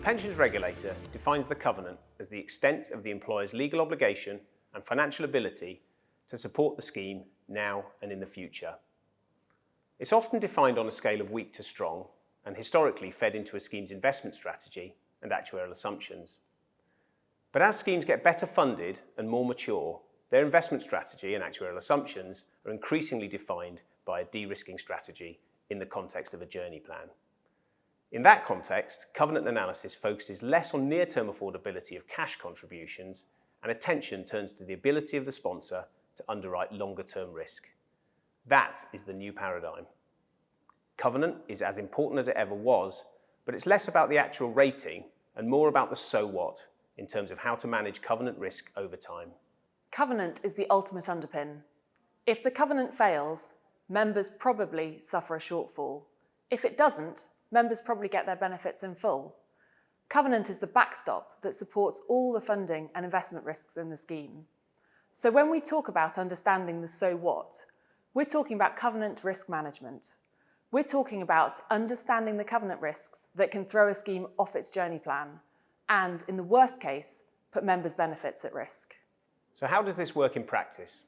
pensions regulator defines the covenant as the extent of the employer's legal obligation and financial ability to support the scheme now and in the future. It's often defined on a scale of weak to strong and historically fed into a scheme's investment strategy and actuarial assumptions. But as schemes get better funded and more mature, their investment strategy and actuarial assumptions are increasingly defined by a de-risking strategy in the context of a journey plan. In that context, covenant analysis focuses less on near-term affordability of cash contributions, and attention turns to the ability of the sponsor to underwrite longer-term risk. That is the new paradigm. Covenant is as important as it ever was, but it's less about the actual rating and more about the so what in terms of how to manage covenant risk over time. Covenant is the ultimate underpin. If the covenant fails, members probably suffer a shortfall. If it doesn't, members probably get their benefits in full. Covenant is the backstop that supports all the funding and investment risks in the scheme. So when we talk about understanding the so what, we're talking about covenant risk management. We're talking about understanding the covenant risks that can throw a scheme off its journey plan and, in the worst case, put members' benefits at risk. So how does this work in practice?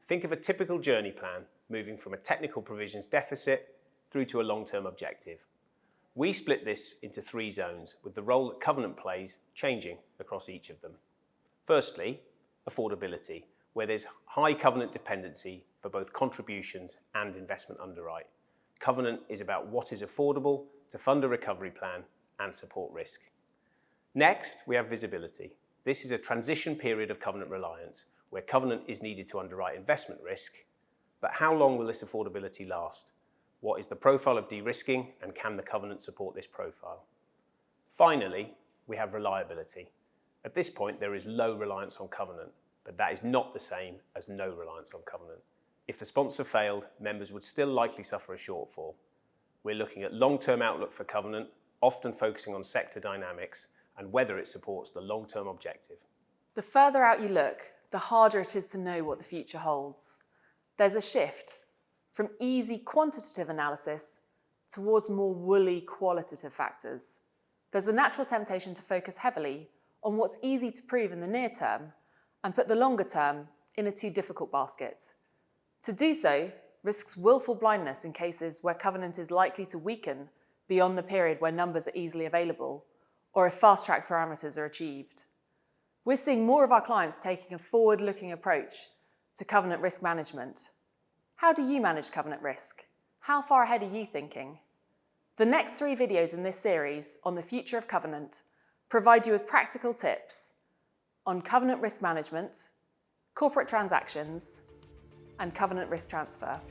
Think of a typical journey plan moving from a technical provisions deficit through to a long-term objective. We split this into 3 zones, with the role that covenant plays changing across each of them. Firstly, affordability, where there's high covenant dependency for both contributions and investment underwrite. Covenant is about what is affordable to fund a recovery plan and support risk. Next, we have visibility. This is a transition period of covenant reliance, where covenant is needed to underwrite investment risk. But how long will this affordability last? What is the profile of de-risking, and can the covenant support this profile? Finally, we have reliability. At this point, there is low reliance on covenant, but that is not the same as no reliance on covenant. If the sponsor failed, members would still likely suffer a shortfall. We're looking at long-term outlook for covenant, often focusing on sector dynamics and whether it supports the long-term objective. The further out you look, the harder it is to know what the future holds. There's a shift from easy quantitative analysis towards more woolly qualitative factors. There's a natural temptation to focus heavily on what's easy to prove in the near term and put the longer term in a too difficult basket. To do so risks willful blindness in cases where covenant is likely to weaken beyond the period where numbers are easily available, or if fast-track parameters are achieved. We're seeing more of our clients taking a forward-looking approach to covenant risk management. How do you manage covenant risk? How far ahead are you thinking? The next 3 videos in this series on the future of covenant provide you with practical tips on covenant risk management, corporate transactions, and covenant risk transfer.